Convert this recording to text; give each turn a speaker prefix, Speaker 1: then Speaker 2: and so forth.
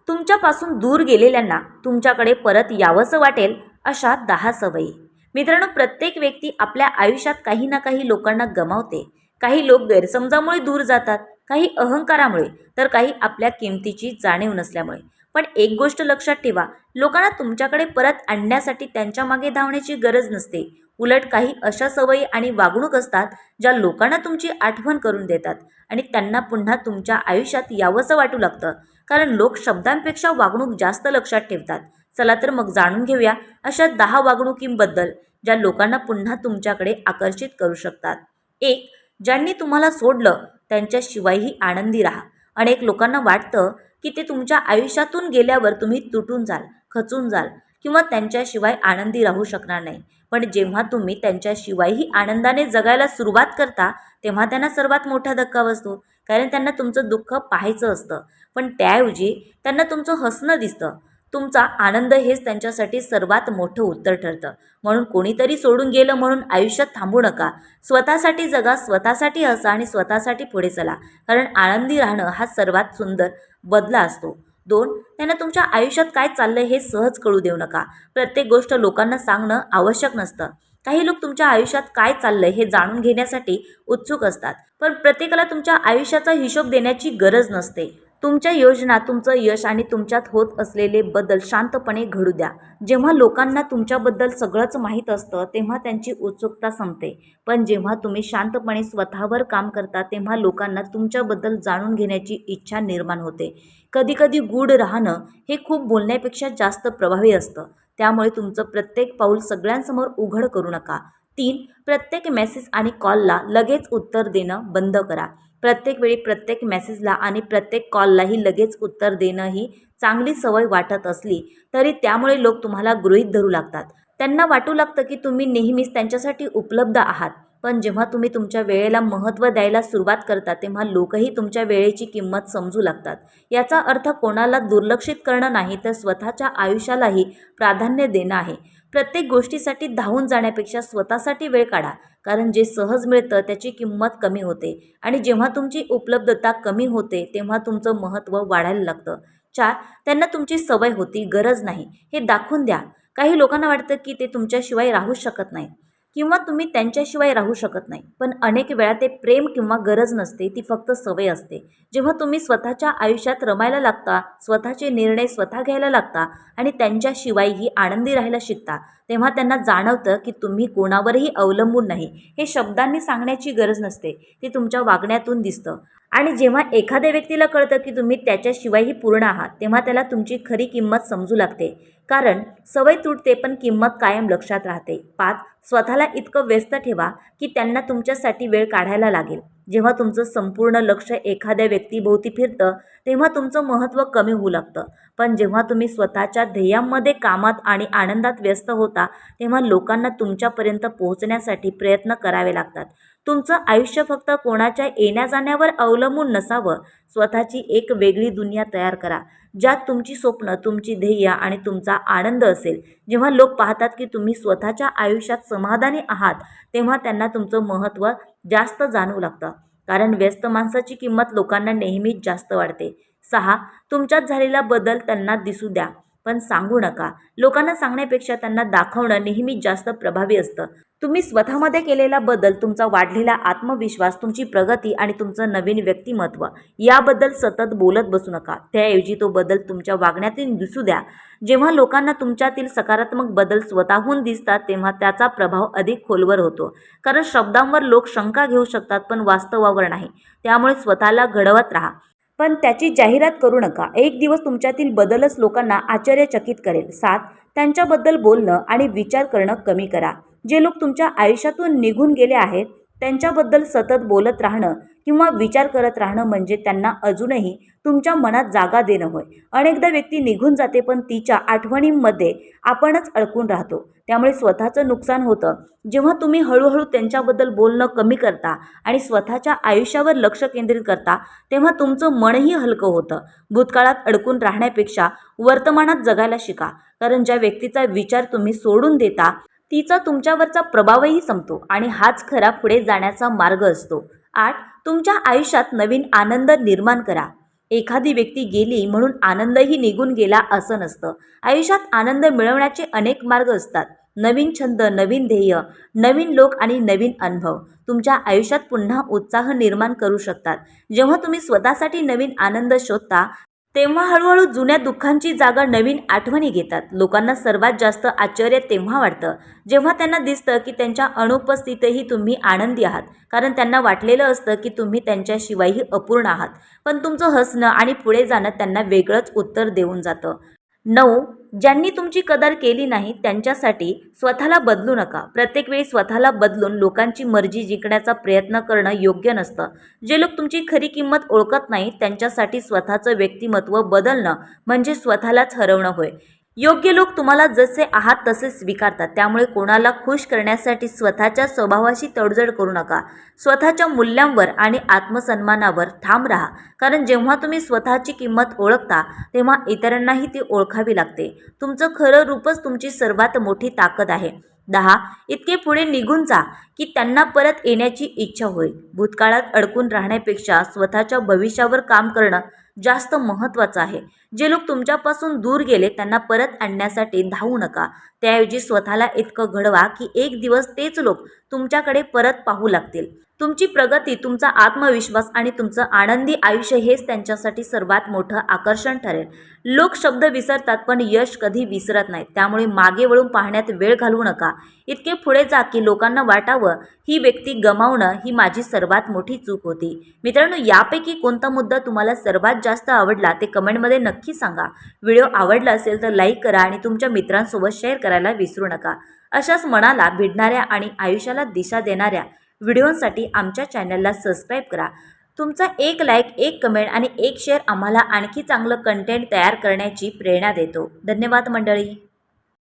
Speaker 1: तुमच्यापासून दूर गेलेल्यांना तुमच्याकडे परत यावंसं वाटेल अशा 10 सवयी. मित्रांनो, प्रत्येक व्यक्ती आपल्या आयुष्यात काही ना काही लोकांना गमावते. काही लोक गैरसमजामुळे दूर जातात, काही अहंकारामुळे, तर काही आपल्या किमतीची जाणीव नसल्यामुळे. पण एक गोष्ट लक्षात ठेवा, लोकांना तुमच्याकडे परत आणण्यासाठी त्यांच्या मागे धावण्याची गरज नसते. उलट काही अशा सवयी आणि वागणूक असतात ज्या लोकांना तुमची आठवण करून देतात आणि त्यांना पुन्हा तुमच्या आयुष्यात यावंसं वाटू लागतं. कारण लोक शब्दांपेक्षा वागणूक जास्त लक्षात ठेवतात. चला तर मग जाणून घेऊया अशा 10 वागणुकींबद्दल ज्या लोकांना पुन्हा तुमच्याकडे आकर्षित करू शकतात. 1. ज्यांनी तुम्हाला सोडलं त्यांच्याशिवायही आनंदी राहा. अनेक लोकांना वाटतं की ते तुमच्या आयुष्यातून गेल्यावर तुम्ही तुटून जाल, खचून जाल किंवा त्यांच्याशिवाय आनंदी राहू शकणार नाही. पण जेव्हा तुम्ही त्यांच्याशिवायही आनंदाने जगायला सुरुवात करता तेव्हा त्यांना सर्वात मोठा धक्का बसतो. कारण त्यांना तुमचं दुःख पाहायचं असतं, पण त्याऐवजी त्यांना तुमचं हसणं दिसतं. तुमचा आनंद हेच त्यांच्यासाठी सर्वात मोठं उत्तर ठरतं. म्हणून कोणीतरी सोडून गेलं म्हणून आयुष्यात थांबू नका. स्वतःसाठी जगा, स्वतःसाठी हसा आणि स्वतःसाठी पुढे चला. कारण आनंदी राहणं हा सर्वात सुंदर बदला असतो. 2. त्यांना तुमच्या आयुष्यात काय चाललंय हे सहज कळू देऊ नका. प्रत्येक गोष्ट लोकांना सांगणं आवश्यक नसतं. काही लोक तुमच्या आयुष्यात काय चाललंय हे जाणून घेण्यासाठी उत्सुक असतात, पण प्रत्येकाला तुमच्या आयुष्याचा हिशोब देण्याची गरज नसते. तुमच्या योजना, तुमचं यश आणि तुमच्यात होत असलेले बदल शांतपणे घडू द्या. जेव्हा लोकांना तुमच्याबद्दल सगळंच माहीत असतं तेव्हा त्यांची उत्सुकता संपते. पण जेव्हा तुम्ही शांतपणे स्वतःवर काम करता तेव्हा लोकांना तुमच्याबद्दल जाणून घेण्याची इच्छा निर्माण होते. कधीकधी गूढ राहणं हे खूप बोलण्यापेक्षा जास्त प्रभावी असतं. त्यामुळे तुमचं प्रत्येक पाऊल सगळ्यांसमोर उघड करू नका. 3. प्रत्येक मेसेज आणि कॉलला लगेच उत्तर देणं बंद करा. प्रत्येक वेळी प्रत्येक मेसेजला आणि प्रत्येक कॉललाही लगेच उत्तर देणं ही चांगली सवय वाटत असली तरी त्यामुळे लोक तुम्हाला गृहीत धरू लागतात. त्यांना वाटू लागतं की तुम्ही नेहमीच त्यांच्यासाठी उपलब्ध आहात. पण जेव्हा तुम्ही तुमच्या वेळेला महत्त्व द्यायला सुरुवात करता तेव्हा लोकही तुमच्या वेळेची किंमत समजू लागतात. याचा अर्थ कोणाला दुर्लक्षित करणं नाही, तर स्वतःच्या आयुष्यालाही प्राधान्य देणं आहे. प्रत्येक गोष्टीसाठी धावून जाण्यापेक्षा स्वतःसाठी वेळ काढा. कारण जे सहज मिळतं त्याची किंमत कमी होते आणि जेव्हा तुमची उपलब्धता कमी होते तेव्हा तुमचं महत्त्व वाढायला लागतं. 4. त्यांना तुमची सवय होती, गरज नाही हे दाखवून द्या. काही लोकांना वाटतं की ते तुमच्याशिवाय राहू शकत नाही किंवा तुम्ही त्यांच्याशिवाय राहू शकत नाही. पण अनेक वेळा ते प्रेम किंवा गरज नसते, ती फक्त सवय असते. जेव्हा तुम्ही स्वतःच्या आयुष्यात रमायला लागता, स्वतःचे निर्णय स्वतः घ्यायला लागता आणि त्यांच्याशिवायही आनंदी राहायला शिकता तेव्हा त्यांना जाणवतं की तुम्ही कोणावरही अवलंबून नाही. हे शब्दांनी सांगण्याची गरज नसते, ते तुमच्या वागण्यातून दिसतं. आणि जेव्हा एखाद्या व्यक्तीला कळतं की तुम्ही त्याच्याशिवायही पूर्ण आहात तेव्हा त्याला तुमची खरी किंमत समजू लागते. कारण सवय तुटते पण किंमत कायम लक्षात राहते. 5. स्वतःला इतकं व्यस्त ठेवा की त्यांना तुमच्यासाठी वेळ काढायला लागेल. जेव्हा तुमचं संपूर्ण लक्ष एखाद्या व्यक्तीभोवती फिरतं तेव्हा तुमचं महत्त्व कमी होऊ लागतं. पण जेव्हा तुम्ही स्वतःच्या ध्येयांमध्ये, कामात आणि आनंदात व्यस्त होता तेव्हा लोकांना तुमच्यापर्यंत पोहोचण्यासाठी प्रयत्न करावे लागतात. तुमचं आयुष्य फक्त कोणाच्या येण्या जाण्यावर अवलंबून नसावं. स्वतःची एक वेगळी दुनिया तयार करा ज्यात तुमची स्वप्न, तुमची ध्येय आणि तुमचा आनंद असेल. जेव्हा लोक पाहतात की तुम्ही स्वतःच्या आयुष्यात समाधानी आहात तेव्हा त्यांना तुमचं महत्त्व जास्त जाणवू लागतं. कारण व्यस्त माणसाची किंमत लोकांना नेहमीच जास्त वाढते. 6. तुमच्यात झालेला बदल त्यांना दिसू द्या पण सांगू नका. लोकांना सांगण्यापेक्षा त्यांना दाखवणं नेहमीच जास्त प्रभावी असतं. तुम्ही स्वतःमध्ये केलेला बदल, तुमचा वाढलेला आत्मविश्वास, तुमची प्रगती आणि तुमचं नवीन व्यक्तिमत्व याबद्दल सतत बोलत बसू नका. त्याऐवजी तो बदल तुमच्या वागण्यातून दिसू द्या. जेव्हा लोकांना तुमच्यातील सकारात्मक बदल स्वतःहून दिसतात तेव्हा त्याचा प्रभाव अधिक खोलवर होतो. कारण शब्दांवर लोक शंका घेऊ शकतात पण वास्तवावर नाही. त्यामुळे स्वतःला घडवत राहा पण त्याची जाहिरात करू नका. एक दिवस तुमच्यातील बदलच लोकांना आश्चर्यचकित करेल. 7. त्यांच्याबद्दल बोलणं आणि विचार करणं कमी करा. जे लोक तुमच्या आयुष्यातून निघून गेले आहेत त्यांच्याबद्दल सतत बोलत राहणं किंवा विचार करत राहणं म्हणजे त्यांना अजूनही तुमच्या मनात जागा देणं होय. अनेकदा व्यक्ती निघून जाते पण तिच्या आठवणींमध्ये आपणच अडकून राहतो. त्यामुळे स्वतःचं नुकसान होतं. जेव्हा तुम्ही हळूहळू त्यांच्याबद्दल बोलणं कमी करता आणि स्वतःच्या आयुष्यावर लक्ष केंद्रित करता तेव्हा तुमचं मनही हलकं होतं. भूतकाळात अडकून राहण्यापेक्षा वर्तमानात जगायला शिका. कारण ज्या व्यक्तीचा विचार तुम्ही सोडून देता तिचा तुमच्यावरचा प्रभावही संपतो आणि हाच खरा पुढे जाण्याचा मार्ग असतो. 8. तुमच्या आयुष्यात नवीन आनंद निर्माण करा. एखादी व्यक्ती गेली म्हणून आनंदही निघून गेला असं नसतं. आयुष्यात आनंद मिळवण्याचे अनेक मार्ग असतात. नवीन छंद, नवीन ध्येय, नवीन लोक आणि नवीन अनुभव तुमच्या आयुष्यात पुन्हा उत्साह निर्माण करू शकतात. जेव्हा तुम्ही स्वतःसाठी नवीन आनंद शोधता, तेव्हा हळूहळू जुन्या दुःखांची जागा नवीन आठवणी घेतात. लोकांना सर्वात जास्त आश्चर्य तेव्हा वाटतं जेव्हा त्यांना दिसतं की त्यांच्या अनुपस्थितीतही तुम्ही आनंदी आहात. कारण त्यांना वाटलेलं असतं की तुम्ही त्यांच्याशिवायही अपूर्ण आहात. पण तुमचं हसणं आणि पुढे जाणं त्यांना वेगळंच उत्तर देऊन जातं. 9. ज्यांनी तुमची कदर केली नाही त्यांच्यासाठी स्वतःला बदलू नका. प्रत्येक वेळी स्वतःला बदलून लोकांची मर्जी जिंकण्याचा प्रयत्न करणं योग्य नसतं. जे लोक तुमची खरी किंमत ओळखत नाही त्यांच्यासाठी स्वतःचं व्यक्तिमत्व बदलणं म्हणजे स्वतःलाच हरवणं होय. योग्य लोक तुम्हाला जसे आहात तसे स्वीकारतात. त्यामुळे कोणाला खुश करण्यासाठी स्वतःच्या स्वभावाशी तडजोड करू नका. स्वतःच्या मूल्यांवर आणि आत्मसन्मानावर ठाम राहा. कारण जेव्हा तुम्ही स्वतःची किंमत ओळखता तेव्हा इतरांनाही ती ओळखावी लागते. तुमचं खरं रूपच तुमची सर्वात मोठी ताकद आहे. 10. इतके पुढे निघून जा की त्यांना परत येण्याची इच्छा होईल. भूतकाळात अडकून राहण्यापेक्षा स्वतःच्या भविष्यावर काम करणं जास्त महत्त्वाचं आहे. जे लोक तुमच्यापासून दूर गेले त्यांना परत आणण्यासाठी धावू नका. त्याऐवजी स्वतःला इतकं घडवा की एक दिवस तेच लोक तुमच्याकडे परत पाहू लागतील. तुमची प्रगती, तुमचा आत्मविश्वास आणि तुमचं आनंदी आयुष्य हेच त्यांच्यासाठी सर्वात मोठं आकर्षण ठरेल. लोक शब्द विसरतात पण यश कधी विसरत नाहीत. त्यामुळे मागे वळून पाहण्यात वेळ घालवू नका. इतके पुढे जा की लोकांना वाटावं ही व्यक्ती गमावणं ही माझी सर्वात मोठी चूक होती. मित्रांनो, यापैकी कोणता मुद्दा तुम्हाला सर्वात जास्त आवडला ते कमेंटमध्ये नक्की सांगा. व्हिडिओ आवडला असेल तर लाईक करा आणि तुमच्या मित्रांसोबत शेअर करायला विसरू नका. अशाच मनाला भिडणाऱ्या आणि आयुष्याला दिशा देणाऱ्या व्हिडिओंसाठी आमच्या चॅनलला सबस्क्राईब करा. तुमचा एक लाईक, एक कमेंट आणि एक शेअर आम्हाला आणखी चांगलं कंटेंट तयार करण्याची प्रेरणा देतो. धन्यवाद मंडळी.